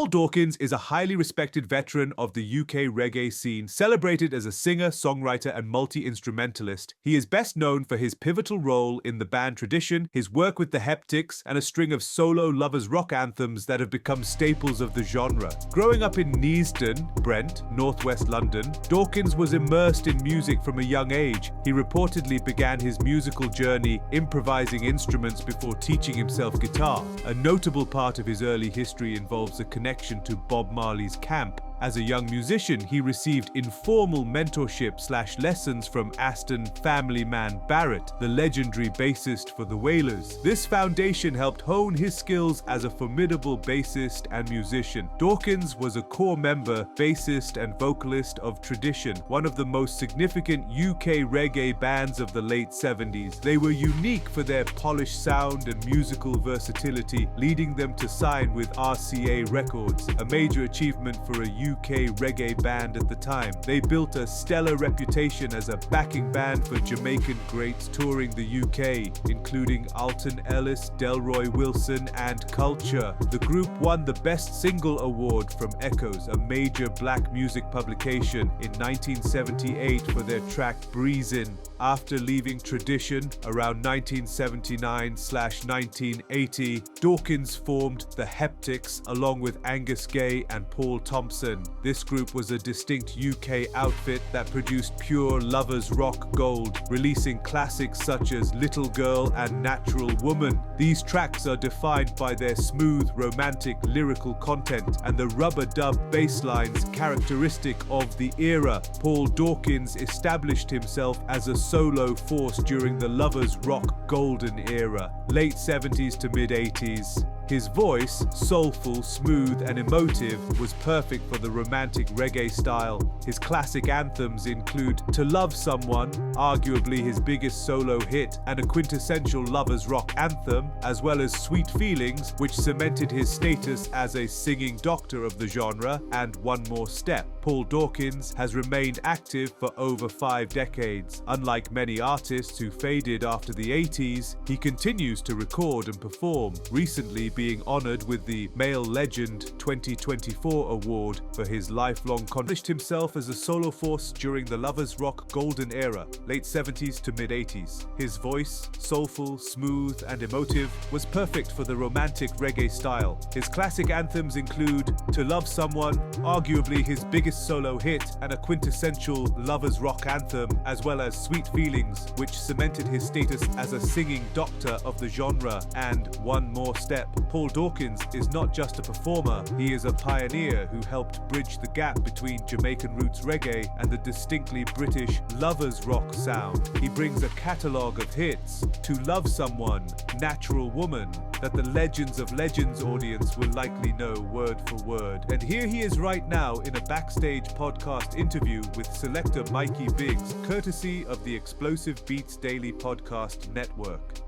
Dawkins is a highly respected veteran of the UK reggae scene, celebrated as a singer, songwriter, and multi-instrumentalist. He is best known for his pivotal role in the band Tradition, his work with the Heptics, and a string of solo lovers rock anthems that have become staples of the genre. Growing up in Neasden, Brent, northwest London, Dawkins was immersed in music from a young age. He reportedly began his musical journey improvising instruments before teaching himself guitar. A notable part of his early history involves a connection to Bob Marley's camp. As a young musician, he received informal mentorship/lessons from Aston family man Barrett, the legendary bassist for the Wailers. This foundation helped hone his skills as a formidable bassist and musician. Dawkins was a core member, bassist and vocalist of Tradition, one of the most significant UK reggae bands of the late 70s. They were unique for their polished sound and musical versatility, leading them to sign with RCA Records, a major achievement for a UK reggae band at the time. They built a stellar reputation as a backing band for Jamaican greats touring the UK, including Alton Ellis, Delroy Wilson, and Culture. The group won the Best Single Award from Echoes, a major black music publication, in 1978 for their track Breezin'. After leaving Tradition around 1979/1980, Dawkins formed the Heptics along with Angus Gay and Paul Thompson. This group was a distinct UK outfit that produced pure lovers rock gold, releasing classics such as Little Girl and Natural Woman. These tracks are defined by their smooth, romantic lyrical content and the rubber dub bass lines characteristic of the era. Paul Dawkins established himself as a solo force during the lovers rock golden era, late 70s to mid 80s. His voice, soulful, smooth, and emotive, was perfect for the romantic reggae style. His classic anthems include To Love Someone, arguably his biggest solo hit, and a quintessential lovers rock anthem, as well as Sweet Feelings, which cemented his status as a singing doctor of the genre, and One More Step. Paul Dawkins has remained active for over 5 decades. Unlike many artists who faded after the 80s, he continues to record and perform, recently being honored with the Male Legend 2024 award for his lifelong contribution himself as a solo force during the lovers rock golden era, late 70s to mid 80s. His voice, soulful, smooth, and emotive, was perfect for the romantic reggae style. His classic anthems include To Love Someone, arguably his biggest solo hit and a quintessential lovers rock anthem, as well as Sweet Feelings, which cemented his status as a singing doctor of the genre, and One More Step. Paul Dawkins is not just a performer, he is a pioneer who helped bridge the gap between Jamaican roots reggae and the distinctly British lovers rock sound. He brings a catalogue of hits, To Love Someone, Natural Woman, that the Legends of Legends audience will likely know word for word. And here he is right now in a backstage podcast interview with Selector Mikey Biggs, courtesy of the Explosive Beats Daily Podcast Network.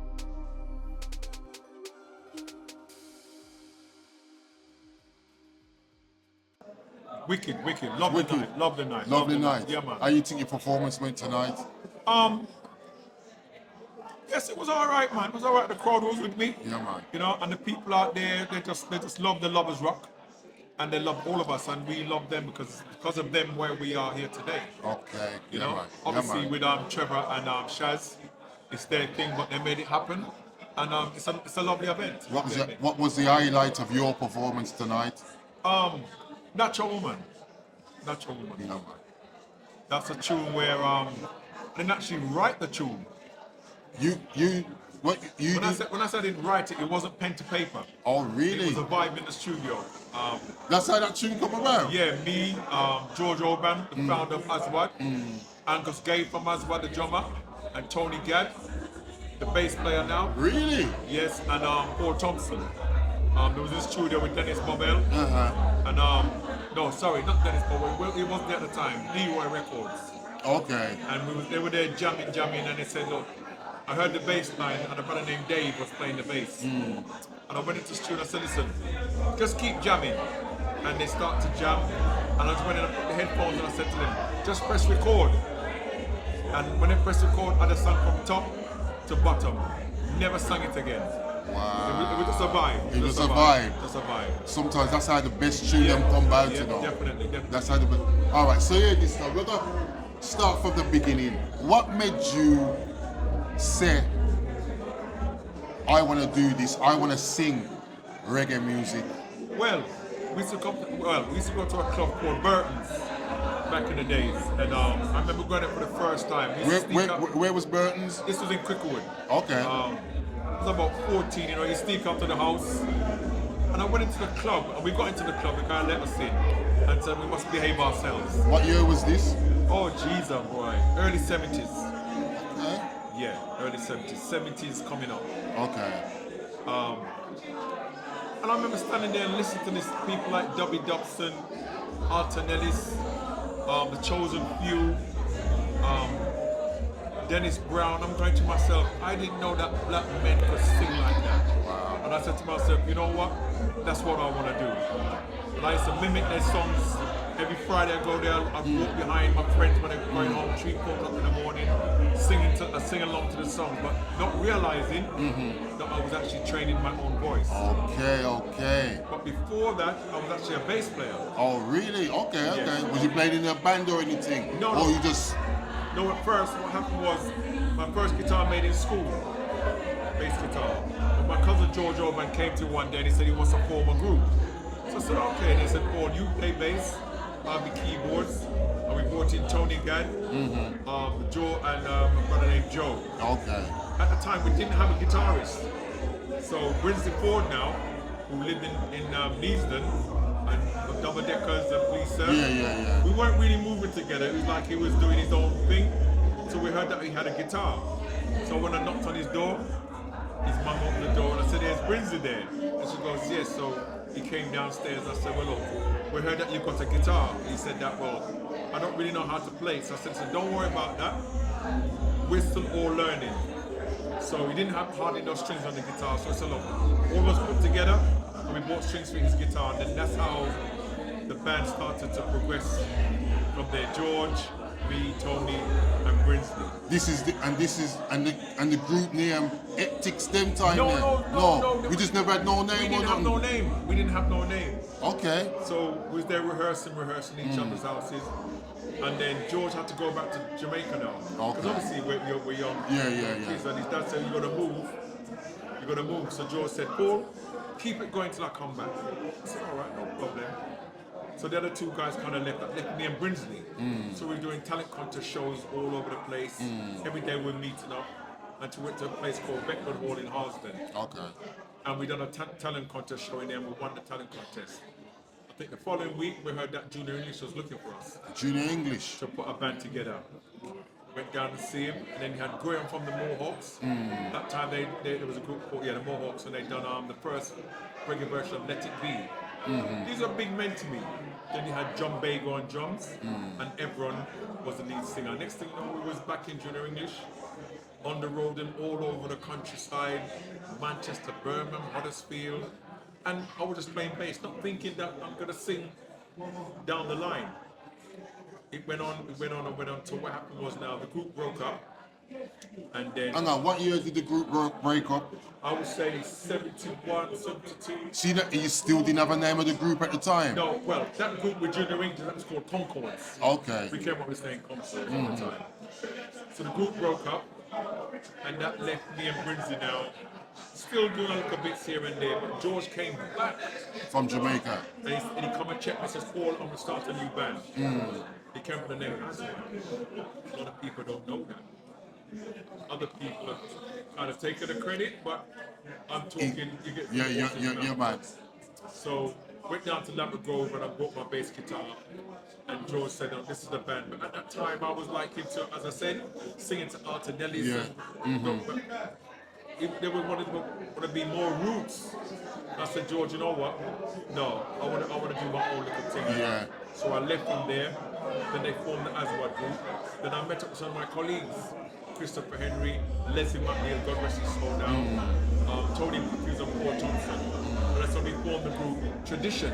Wicked. Lovely night. Lovely night. Yeah, man. How you think your performance went tonight? Yes, it was all right, man. It was all right. The crowd was with me. Yeah, man. You know, and the people out there, they just love the lovers rock, and they love all of us, and we love them because of them where we are here today. Okay. You yeah, know, man. obviously yeah, man. with Trevor and Shaz, it's their thing, but they made it happen, and it's a lovely event. What was the highlight of your performance tonight? Natural Woman. Yeah, man. That's a tune where I didn't actually write the tune. When I said I didn't write it, it wasn't pen to paper. Oh, really? It was a vibe in the studio. That's how that tune come about? Yeah, me, George Oban, the founder of Aswad, Angus Gay from Aswad, the drummer, and Tony Gadd, the bass player now. Really? Yes, and Paul Thompson. There was this studio with Dennis Bobel. And no, sorry, not Dennis Bobel. Well, he wasn't there at the time. Leroy Records. Okay. And they were there jamming, and they said, look, I heard the bass line, and a brother named Dave was playing the bass. And I went into the studio and I said, listen, just keep jamming. And they start to jam. And I just went in and put the headphones and I said to them, just press record. And when they pressed record, I just sang from top to bottom. Never sang it again. Wow. It was just a vibe. It was a vibe. Just a vibe. Sometimes that's how the best tune them come out, yeah, you know. Definitely. That's how the best. All right, so here this now. We're gonna start from the beginning. What made you say, I want to do this, I want to sing reggae music? Well, we used to go to a club called Burton's back in the days, and I remember going there for the first time. Where was Burton's? This was in Cricklewood. Okay. I was about 14, you know, you sneak up to the house, and I went into the club, and we got into the club, the guy let us in, and said we must behave ourselves. What year was this? Oh, jeez, boy. Early 70s. Okay. Yeah, early 70s. 70s coming up. Okay. And I remember standing there and listening to these people like W. Dobson, Alton Ellis, The Chosen Few, Dennis Brown. I'm going to myself, I didn't know that black men could sing like that. Wow. And I said to myself, you know what? That's what I want to do. And I used to mimic their songs. Every Friday I go there, I'd walk behind my friends when they were going home, 3, 4 o'clock in the morning, sing along to the song, but not realizing that I was actually training my own voice. Okay. But before that, I was actually a bass player. Oh, really? Okay. Yes. Was you playing in a band or anything? No. Or you just... No, at first, what happened was, my first guitar made in school, bass guitar. But my cousin George Orban came to one day and he said he wants to form a group. So I said, okay. And he said, Paul, you play bass, I'll be keyboards. And we brought in Tony Gadd, Joe, and a brother named Joe. Okay. At the time, we didn't have a guitarist. So Brinsley Ford now, who lived in Neasden, and double deckers and police service. Yeah. We weren't really moving together. It was like he was doing his own thing. So we heard that he had a guitar. So when I knocked on his door, his mum opened the door and I said, "There's Brinsley there." And she goes, "Yes." So he came downstairs. I said, "Well, look, we heard that you've got a guitar." He said that, "Well, I don't really know how to play." So I said, "So don't worry about that. We're still all learning." So he didn't have hardly no strings on the guitar. So I said, "Look, all of us put together and we bought strings for his guitar." And then that's how the band started to progress from there. George, me, Tony, and Brinsley. This is the group name Heptics them time. No. We just never had no name. We didn't have no name. We didn't have no name. Okay. So we was there rehearsing each other's houses. And then George had to go back to Jamaica now. Because obviously we're young. Yeah. Kids, and his dad said, you gotta move. So George said, "Paul, keep it going till I come back." I said, "All right, no problem." So the other two guys kind of left me and Brinsley. So we're doing talent contest shows all over the place. Every day we're meeting up. And we went to a place called Beckford Hall in Aston. Okay. And we done a talent contest show in there and we won the talent contest. I think the following week we heard that Junior English was looking for us. Junior English. To put a band together. Went down to see him, and then you had Graham from the Mohawks. That time there was a group called the Mohawks, and they done the first reggae version of Let It Be. These are big men to me. Then you had John Bago on drums, and Ebron was the lead singer. Next thing you know, we was back in Junior English, on the road and all over the countryside, Manchester, Birmingham, Huddersfield, and I was just playing bass, not thinking that I'm gonna sing down the line. It went on till what happened was now the group broke up, and then... Hang on, what year did the group break up? I would say 71, 72. See that you still didn't have a name of the group at the time? No, well, that group with Junior English, that was called Concords. Okay. We came up with saying Concords at the time. So the group broke up, and that left me and Brinsley now, still doing a little bits here and there, but George came back. From Jamaica? And he come and checked me and says, "Paul, I'm going to start a new band." He came with the name Aston. A lot of people don't know that. Other people have kind of taken the credit, but I'm talking, you get... Yeah, man. So, went down to Lambert Grove and I bought my bass guitar. And George said, "No, this is the band." But at that time, I was like into, as I said, singing to Alton Ellis. They would want to be more roots. And I said, "George, you know what? No, I want to do my own little thing." Yeah. So I left from there. Then they formed the Aswad group. Then I met up with some of my colleagues, Christopher Henry, Leslie McNeil, God rest his soul now, Tony Matthews and Paul Thompson. And that's when we formed the group Tradition.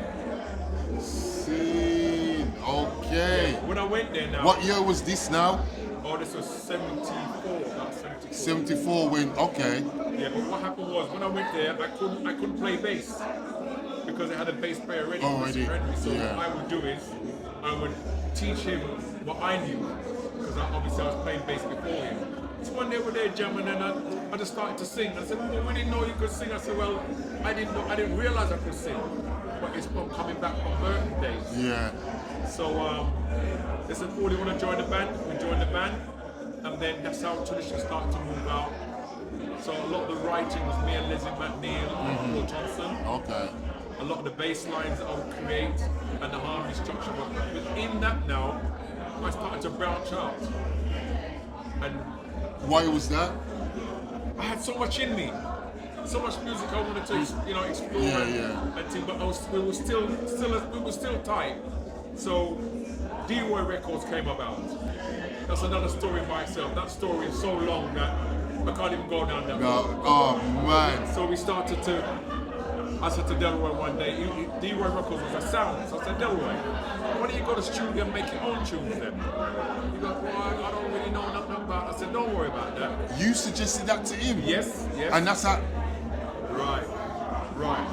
See, okay. When I went there now. What year was this now? Oh, this was 74, about 74. 74 when, okay. Yeah, but what happened was when I went there, I couldn't play bass because they had a bass player ready. Already, So yeah. what I would do is I would teach him what I knew because obviously I was playing bass before him. So one day we were there jamming and I just started to sing. I said, well, we didn't know you could sing. I said, well, I didn't realize I could sing. But it's from coming back from Burton days. Yeah. So they said, Paul, you want to join the band? We joined the band. And then that's how tradition started to move out. So a lot of the writing was me and Leslie McNeil and Paul Thompson. Okay. A lot of the bass lines that I would create and the harmony structure. But within that now, I started to branch out. And why was that? I had so much in me. So much music I wanted to, explore and things, but we were still tight. So D-Roy Records came about. That's another story by itself. That story is so long that I can't even go down that road. Oh man. So we started to, I said to Delroy one day, D-Roy Records was a sound. So I said, Delroy, why don't you go to the studio and make your own tunes then? He goes, well, I don't really know nothing about it. I said, don't worry about that. You suggested that to him? Yes. And that's how... Right.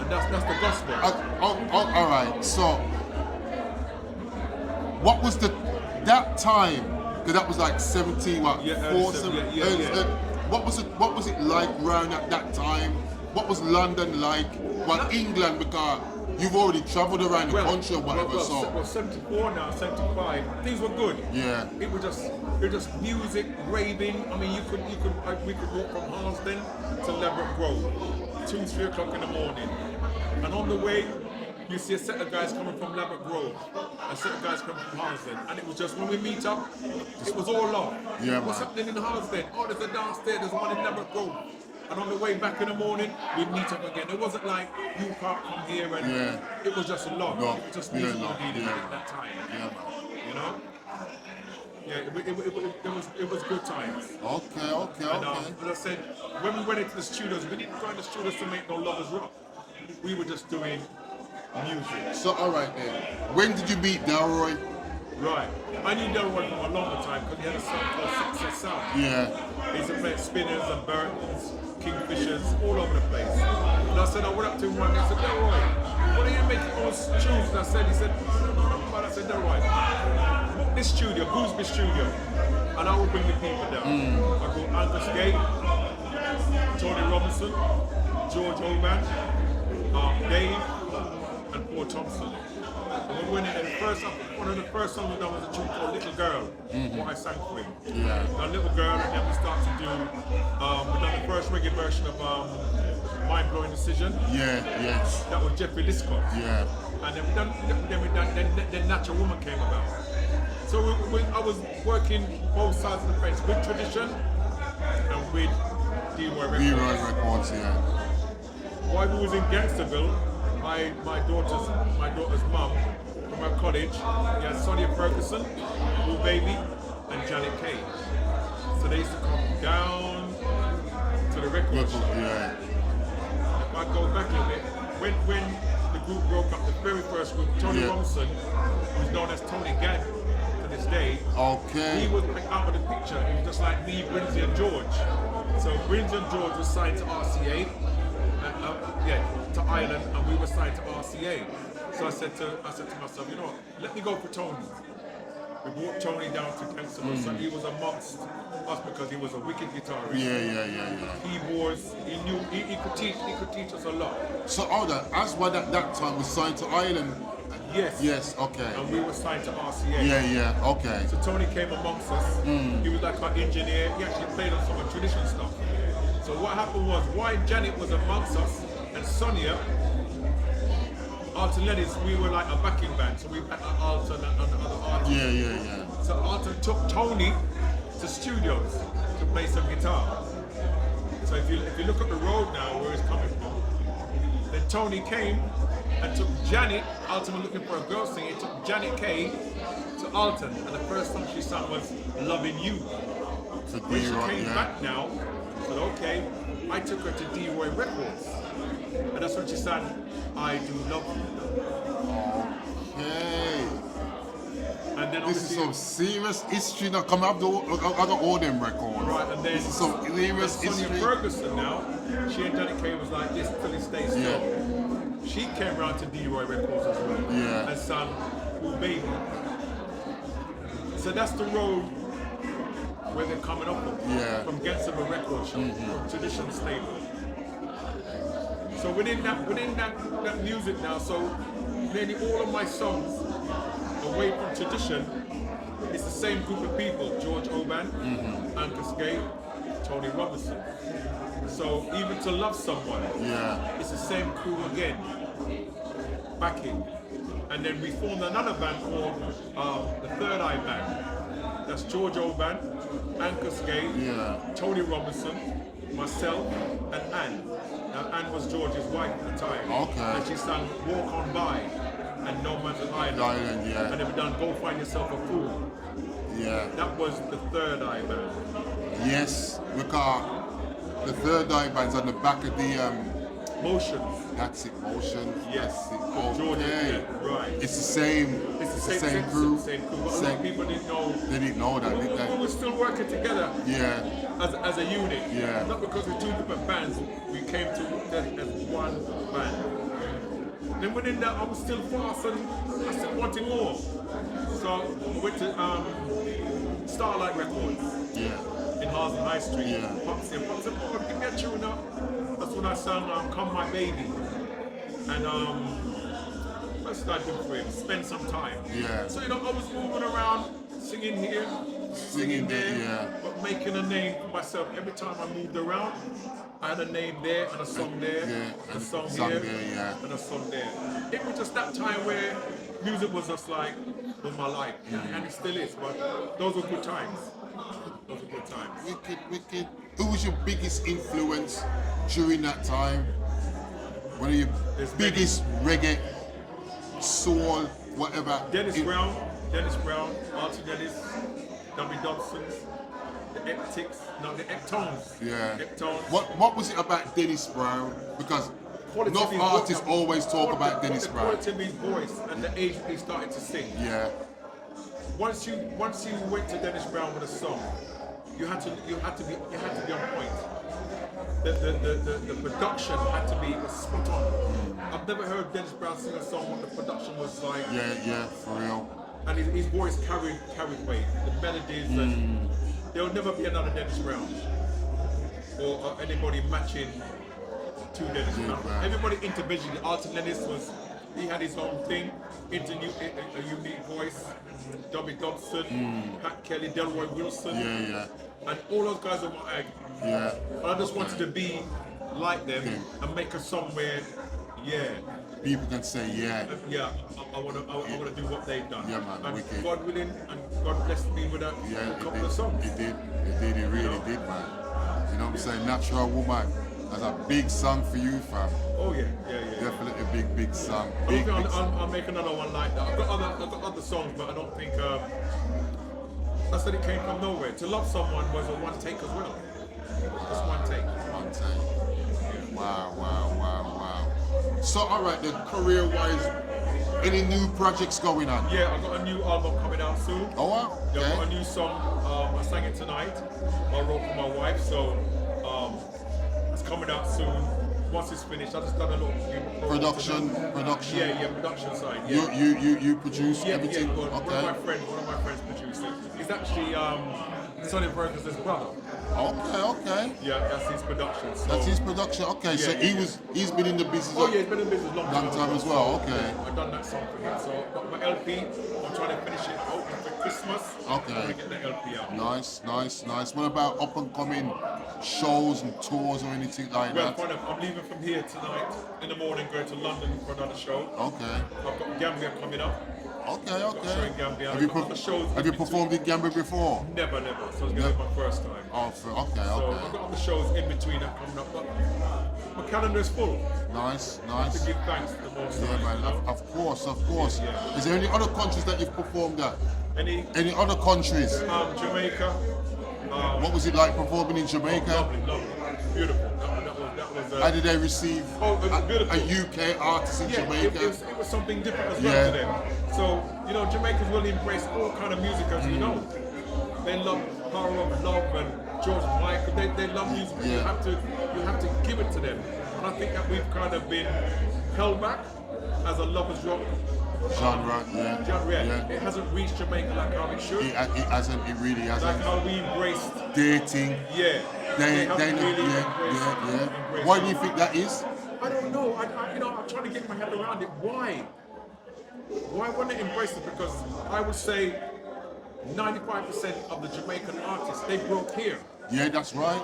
And that's the gospel. All right. So, what was that time? Because that was like 70, what? Yeah, 4, yeah. What was it like around at that time? What was London like? Well, England, because you've already travelled around the country or whatever. Well, 74 now, 75. Things were good. Yeah. It was just music, raving. I mean, we could walk from Aston to Ladbroke Grove, 2-3 o'clock in the morning, and on the way, you see a set of guys coming from Ladbroke Grove, a set of guys coming from Aston, and it was just when we meet up, it was all love. Yeah, what's happening in Aston? Oh, there's a downstairs. There's one in Ladbroke Grove. And on the way back in the morning, we'd meet up again. It wasn't like you can't come here and it was just love. It was just music we needed at that time. Yeah. You know? Yeah, it was good times. Okay. And as I said, when we went into the studios, we didn't go in the studios to make no lovers rock. We were just doing music. So all right then. When did you meet Delroy? Right. I knew Delroy from a longer time because he had a song called Success Sound. Yeah. He used to play at Spinners and Burton's, Kingfishers, all over the place. And I said, I went up to him one day, I said, Delroy, what are you making all those tunes? And he said, no, but I said, Delroy, book this studio, Gooseby Studio, and I will bring the people down. I go Angus Gate, Tony Robinson, George Oban, Dave, and Paul Thompson. And we went in there, one of the first songs we done was a tune called Little Girl, what I sang for him. Yeah. A Little Girl, and then we started to do, we done the first reggae version of Mind Blowing Decision. Yes. That was Jeffrey Liscott. Yeah. And then Natural Woman came about. So I was working both sides of the fence with tradition and with D-Roy Records. D-Roy Records, yeah. While we was in Gangsterville, my daughter's mum from her college, he had Sonia Ferguson, Blue Baby, and Janet Kay. So they used to come down to the record shop. Yeah. If I go back a bit, when the group broke up, the very first group, Tony Robinson, who's known as Tony Gadd to this day, he was like out of the picture. He was just like me, Brinsley and George. So Brinsley and George was signed to RCA, to Ireland, and we were signed to RCA. So I said to myself, you know what, let me go for Tony. We brought Tony down to Kensington, so he was amongst us because he was a wicked guitarist. Yeah. Keyboards, he knew, he could teach us a lot. So Aswad at that time was signed to Ireland. Yes, okay. And we were signed to RCA. Yeah, okay. So Tony came amongst us. He was like our engineer. He actually played on some of the traditional stuff. So what happened was, while Janet was amongst us, and Sonia, Alton Ellis, we were like a backing band. So we had Alton and other artists. Yeah. So Alton took Tony to studios to play some guitar. So if you look at the road now, where it's coming from, then Tony came and took Janet. Alton was looking for a girl singer. He took Janet Kay to Alton, and the first song she sang was "Loving You." So when she came back now, I said, okay, I took her to D-Roy Records, and that's when she sang "I Do Love You." Okay. And then This is some serious history now. Come up, I got all them records. Right, and then this is some serious Sonia history. Ferguson now, she and Janet Kay was like this till this day still. She came round to D-Roy Records as well. Yeah. And sang Ooh Baby. So that's the road where they're coming up from. Yeah. From Gets of a Record Shop, from Tradition Stable. So within that music now, so nearly all of my songs away from tradition, it's the same group of people, George Oban, Angus Gay, Tony Robinson. So even to love someone, it's the same crew again, backing. And then we formed another band called the Third Eye Band. That's George Oban, Angus Gay, Tony Robinson, myself, and Anne. Now Anne was George's wife at the time. Okay. And she sang Walk On By and No Man's an Island. And then we done Go Find Yourself a Fool. Yeah. That was the Third Eye Band. Yes, because the Third Eye Band's on the back of the Motions. That's it, Motions. Yes. That's it. George, Okay. right. It's the same. It's the same crew. Same crew. But a lot of people didn't know. They didn't know that, did We they? were still working together. As a unit. Yeah. Not because we're two different bands. We came together as one band. Then within that, I was still fast and I still wanted more. So I went to Starlight Records. In Harlem High Street. Pops said, oh, give me a tune up. That's when I sang Come My Baby. And what did I do for him? Spend some time. So I was moving around, singing here, singing there, but making a name for myself. Every time I moved around, I had a name there and a song there, and a song here, and a song there. It was just that time where music was just like, was my life, and it still is, but those were good times. Those were good times. Wicked. Who was your biggest influence during that time? One of your biggest reggae, soul, whatever? Dennis Brown, Alton Ellis, W. Dobson's, the Heptics, no, the Heptones. Heptones. What was it about Dennis Brown? Because enough artists always talk about Dennis Brown. The quality of his voice and the age he started to sing. Once you went to Dennis Brown with a song, you had to be on point. The production had to be spot on. I've never heard Dennis Brown sing a song what the production was like. For real. And his voice carried weight. The melodies and there will never be another Dennis Brown or anybody matching to Dennis Brown. Everybody individually. Alton Ellis he had his own thing, a unique voice. W. Dobson, Pat Kelly, Delroy Wilson, and all those guys are my egg. And I just wanted to be like them and make a song where, people can say, I want to do what they've done. Man, and God willing, and God blessed me with a couple of songs. It really did, man. You know what I'm saying? Natural Woman. That's a big song for you, fam. Oh yeah. Definitely a big song. I'll make another one like that. I've got other songs, but I don't think I said it came from nowhere. To love someone was a one take as well. Just one take. One take. Wow. So alright then, career-wise, any new projects going on? Yeah, I've got a new album coming out soon. Oh wow. Yeah, I've got a new song. I sang it tonight. I wrote for my wife, so it's coming out soon. Once it's finished, I just done a little production. Yeah, production side. You produce everything. One of my friends produced it. It's actually Sonny Ferguson's brother. Okay. Yeah, that's his production. So, that's his production. Okay, so he's been in the business. Oh yeah, he's been in the business long time as well. Okay. Yeah, I've done that song for him. So I've got my LP. I'm trying to finish it out for Christmas. Okay. I'm going to get the LP out. Nice. What about up and coming shows and tours or anything like that? Well, I'm leaving from here tonight in the morning, going to London for another show. Okay. I've got Gambia coming up. Okay. Have you performed in Gambia before? Never. So it's going to be my first time. Okay. So I've got other shows in between that coming up, but my calendar is full. Nice. I have to give thanks to the most. Yeah, man. Of course. Yeah. Is there any other countries that you've performed at? Any other countries? Jamaica. What was it like performing in Jamaica? Lovely. Beautiful. That was how did they receive it was beautiful. a UK artist in Jamaica? It was something different as well to them. So you know, Jamaicans will embrace all kind of music, as you know. They love Power of Love and George Michael. They love music. Yeah. You have to give it to them. And I think that we've kind of been held back as a lovers rock genre. Yeah. It hasn't reached Jamaica like how it should. It hasn't. It really hasn't. Like how we embraced Dating. Yeah. They haven't really yeah. Why do you think that is? I don't know. I'm trying to get my head around it. Why? Why wouldn't they embrace it? Because I would say 95% of the Jamaican artists, they broke here. Yeah, that's right.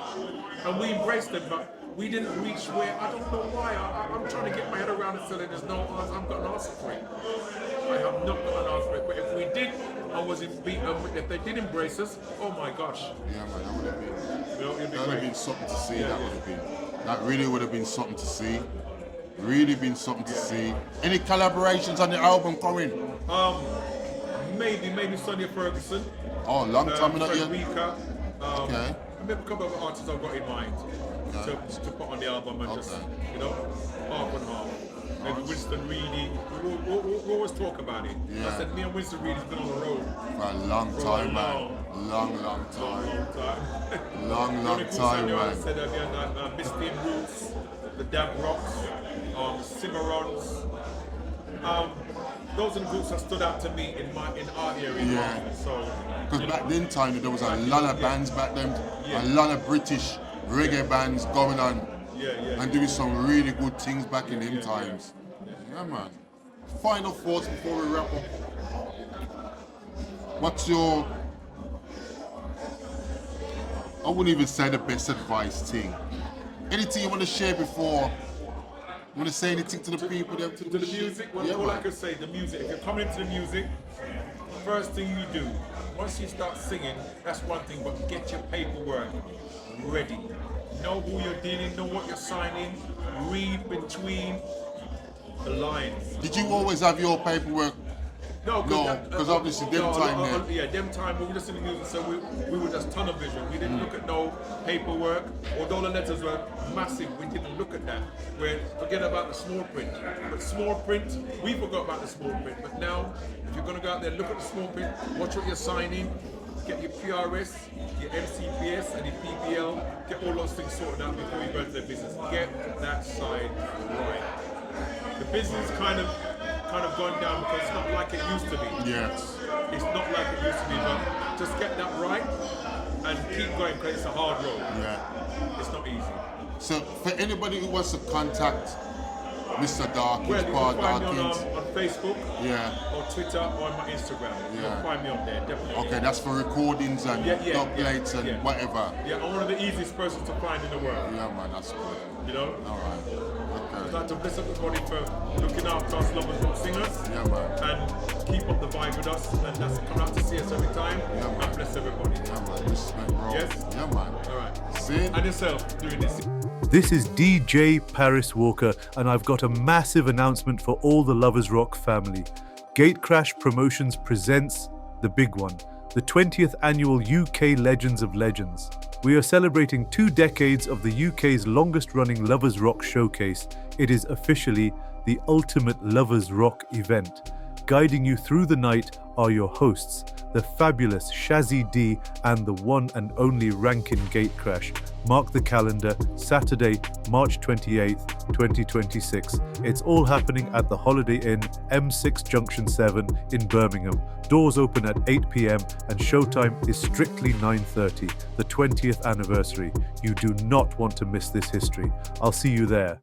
And we embraced them, but we didn't reach where, I don't know why. I'm trying to get my head around it so that there's no answer. I've got an answer for it. I have not got an answer for it. But if we did, if they did embrace us, oh my gosh. Yeah, man, that would have been, It'd be that would have been something to see. That would have been. That really would have been something to see. Really been something to see. Any collaborations on the album coming? Maybe Sonia Ferguson. Oh, long time not yet. Rika. Okay. Maybe a couple of artists I've got in mind to put on the album and just, you know, half and half. Maybe Winston Reedy. We always talk about it. Yeah. I said me and Winston Reedy's been on the road for a long time, man. Long time. Long time, man. I said Misty and Roots, the Dab Rocks, Cimarrons. Those are the groups that stood out to me in our area. Yeah. So, because back then time there was a lot of bands back then, a lot of British reggae bands going on and doing some really good things back in them times. Yeah, man. Final thoughts before we wrap up. What's your, I wouldn't even say the best advice thing. Anything you want to share before? You want to say anything to the people? To the music? All I can say, the music. If you're coming into the music, first thing you do, once you start singing, that's one thing, but get your paperwork ready. Know who you're dealing, know what you're signing, read between the lines. Did you always have your paperwork? No, because obviously them time there. Yeah, them time we were just in the music, so we were just tunnel vision. We didn't look at no paperwork, although the letters were massive. We didn't look at that. Forget about the small print. But small print, we forgot about the small print. But now, if you're gonna go out there, look at the small print, watch what you're signing, get your PRS, your MCPS, and your PBL, get all those things sorted out before you go into the business. Get that side right. The business kind of gone down because it's not like it used to be. Yes. It's not like it used to be, but just get that right and keep going because it's a hard road. Yeah. It's not easy. So for anybody who wants to contact Mr. Dawkins, Paul Dawkins. On Facebook, or Twitter, or on my Instagram. You can find me on there, definitely. Okay, that's for recordings and updates and whatever. Yeah, I'm one of the easiest persons to find in the world. Yeah, man, that's good. You know? Alright. Okay. I'd like to bless everybody for looking after us lovers rock singers. Yeah, man. And keep up the vibe with us. And that's come out to see us every time. Yeah, man. And bless everybody. Yeah, man. Respect, bro. Yes? Yeah, man. Alright. See? And yourself doing this. This is DJ Paris Walker, and I've got a massive announcement for all the Lovers Rock family. Gatecrash Promotions presents the big one, the 20th annual UK Legends of Legends. We are celebrating 2 decades of the UK's longest running Lovers Rock showcase. It is officially the ultimate Lovers Rock event. Guiding you through the night are your hosts, the fabulous Shazzy D and the one and only Rankin Gatecrash. Mark the calendar, Saturday, March 28th, 2026. It's all happening at the Holiday Inn, M6 Junction 7 in Birmingham. Doors open at 8 p.m. and showtime is strictly 9:30, the 20th anniversary. You do not want to miss this history. I'll see you there.